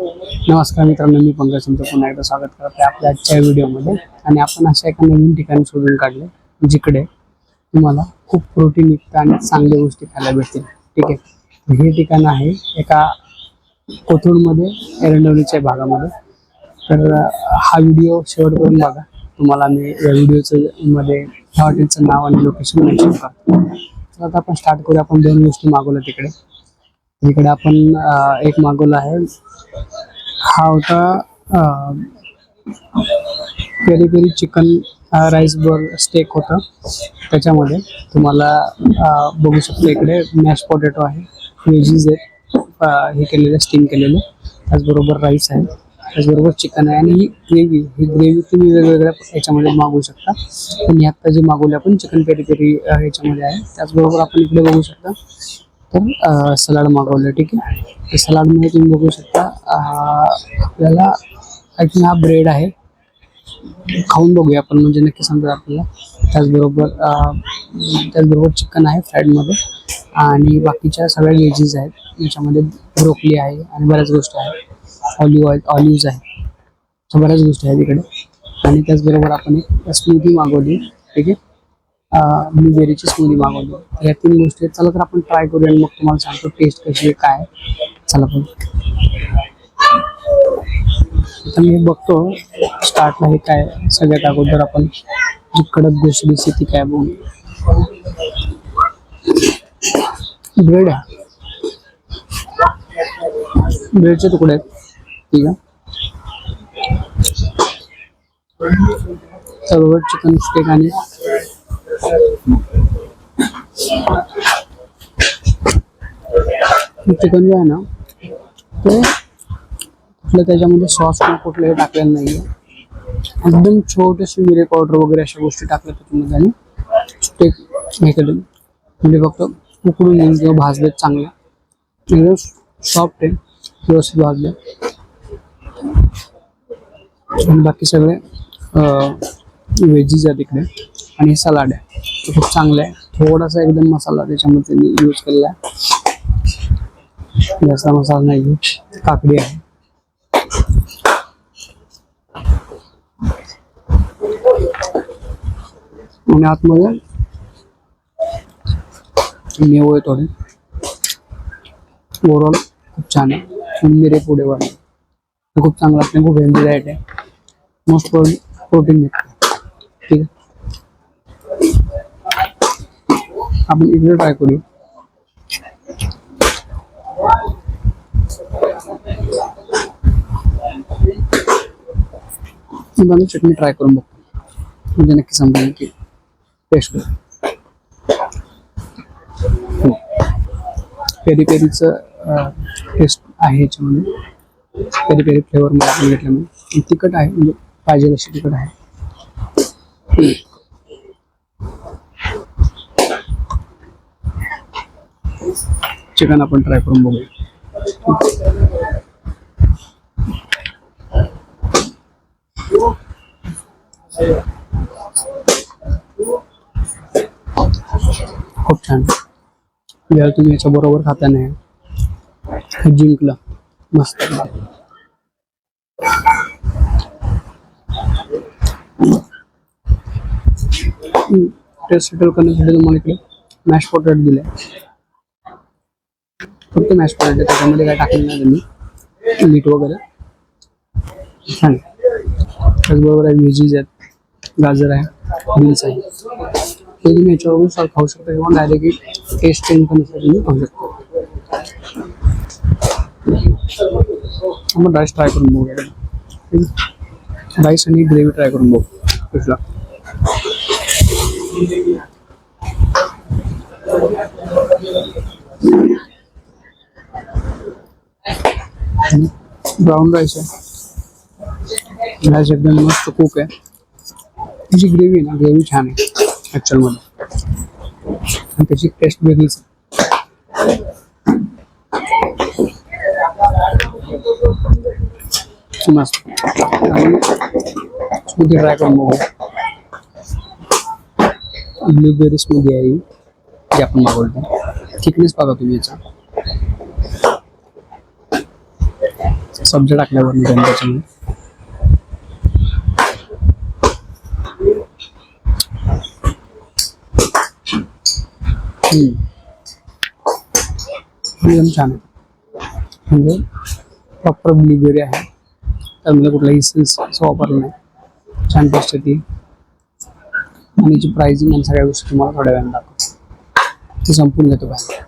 नमस्कार मित्रांनो, मी पंकज तुमचं पुन्हा एकदा स्वागत करते आपल्या आजच्या व्हिडिओमध्ये. आणि आपण अशा एका नवीन ठिकाणी शोधून काढले जिकडे तुम्हाला खूप प्रोटीनयुक्त आणि चांगल्या गोष्टी खायला भेटतील. ठीक आहे, हे ठिकाण आहे एका कोथरूडमध्ये एरंडवलीच्या भागामध्ये. तर हा व्हिडिओ शेवटपर्यंत बघा. तुम्हाला मी या व्हिडिओचं मध्ये ह्या हॉटेलचं नाव आणि लोकेशन मेन्शन करतो. तर आता आपण स्टार्ट करूया. आपण दोन गोष्टी मागवल्या तिकडे आपण एक मागवला आहे. हा होता peri peri chicken rice ball steak होता. त्याच्यामध्ये तुम्हाला बघू शकता इकडे मॅश पोटॅटो आहे, व्हेजीज आहेत हे केलेले, स्टीम केलेले, त्याचबरोबर राईस आहे, त्याचबरोबर चिकन आहे. आणि ही ग्रेव्ही तुम्ही वेगवेगळ्या ह्याच्यामध्ये मागवू शकता. आणि आत्ता जे मागवले आपण चिकन पेरी पेरी ह्याच्यामध्ये आहे. त्याचबरोबर आपण इकडे बघू शकता तर सलाड मागवलं. ठीक आहे, तर सलाडमध्ये तुम्ही बघू शकता आपल्याला आय थिंक हा ब्रेड आहे. खाऊन बघूया आपण, म्हणजे नक्की समजेल आपल्याला. त्याचबरोबर चिकन आहे फ्राईडमध्ये, आणि बाकीच्या सगळ्या व्हेजीज आहेत. याच्यामध्ये ब्रोकली आहे आणि बऱ्याच गोष्टी आहेत. ऑलिव्ज आहे, तर बऱ्याच गोष्टी आहेत इकडे. आणि त्याचबरोबर आपण एक स्मूदी मागवली. ठीक आहे, ब्लूबेरीची स्मूदी मागवली. तर या तीन गोष्टी आहेत. चला तर आपण ट्राय करूया आणि मग तुम्हाला सांगतो टेस्ट कशी आहे काय. चला पण आता मी बघतो स्टार्टला हे काय. सगळ्यात अगोदर आपण जी कडक गोष्ट दिसते ती काय बघू. ब्रेड आहे, ब्रेडचे तुकडे आहेत. ठीक आहे, त्याबरोबर चिकन स्टेक आणि चिकन जे आहे ना ते कुठलं त्याच्यामध्ये सॉस किंवा कुठलंही टाकलेलं नाही आहे. एकदम छोटेसे मिरे पावडर वगैरे अशा गोष्टी टाकल्या त्याच्यामध्ये आणि स्टेक हे केलं, म्हणजे फक्त उकडून घेऊन किंवा भाजलेत चांगल्या, एकदम सॉफ्ट आहे, व्यवस्थित भाजले. आणि बाकी सगळे व्हेजीज आहेत इकडे. आणि सलाड आहे, तो खूप चांगलं आहे. थोडासा एकदम मसाला त्याच्यामध्ये मी यूज केलेला आहे, जास्त मसाला नाही. काकडी आहे, आणि आतमध्ये मेव आहे थोडे. ओव्हरऑल खूप छान आहे. मिरे पुढे वाढले, खूप चांगला असणे, खूप हेल्दी डाएट आहे. मोस्ट प्रोटीन मिळतं. ठीक आहे, आपण इकडे ट्राय करू. चटणी ट्राय करून बघतो, म्हणजे नक्की समजेल की टेस्ट करू. पेरी पेरीचं टेस्ट आहे ह्याच्यामध्ये. पेरी पेरी फ्लेवर मध्ये आपण घेतल्यामुळे तिखट आहे, म्हणजे पाहिजे अशी तिखट आहे. चिकन आपण ट्राय करून बघूया. खूप छान. जर तुम्ही याच्या बरोबर खाता नाही जिंकलं मस्त. टेस्ट सेटल करण्यासाठी तुम्हाला इकडे मॅश पोटॅटो दिले. फक्त मॅश पोटॅटो, त्याच्यामध्ये काय टाकलं नाही त्यांनी, मीठ वगैरे. छान. त्याचबरोबर आहे व्हेजीज आहेत, गाजर आहे, बीन्स आहे. हे तुम्ही याच्यावरून खाऊ शकता किंवा डायरेक्टली टेस्ट चेंज करण्यासाठी तुम्ही खाऊ शकता. आपण राईस ट्राय करून बघूया. राईस आणि ग्रेव्ही ट्राय करून बघू कुठला. ब्राऊन राईस आहे, राईस एकदम मस्त कुक आहे. त्याची ग्रेव्ही आहे ना, ग्रेव्ही छान आहे ॲक्च्युअलमध्ये, आणि त्याची टेस्ट वेगळीच आहे. मस्त. आणि स्मूदी ट्राय करून बघू. ब्लूबेरी स्मूदी आहे जी आपण मागवली. थिकनेस बघा तुम्ही याचा, सब्जा टाकल्यावर त्याच्यामध्ये एकदम छान आहे. म्हणजे प्रॉपर ब्लूबेरी आहे, त्यामध्ये कुठलाही इसेन्स असं वापरलं नाही. छान टेस्ट येते आणि याची प्राइसिंग आणि सगळ्या गोष्टी तुम्हाला थोड्या वेळाने दाखवतो. ते संपून घेतो बाहेर.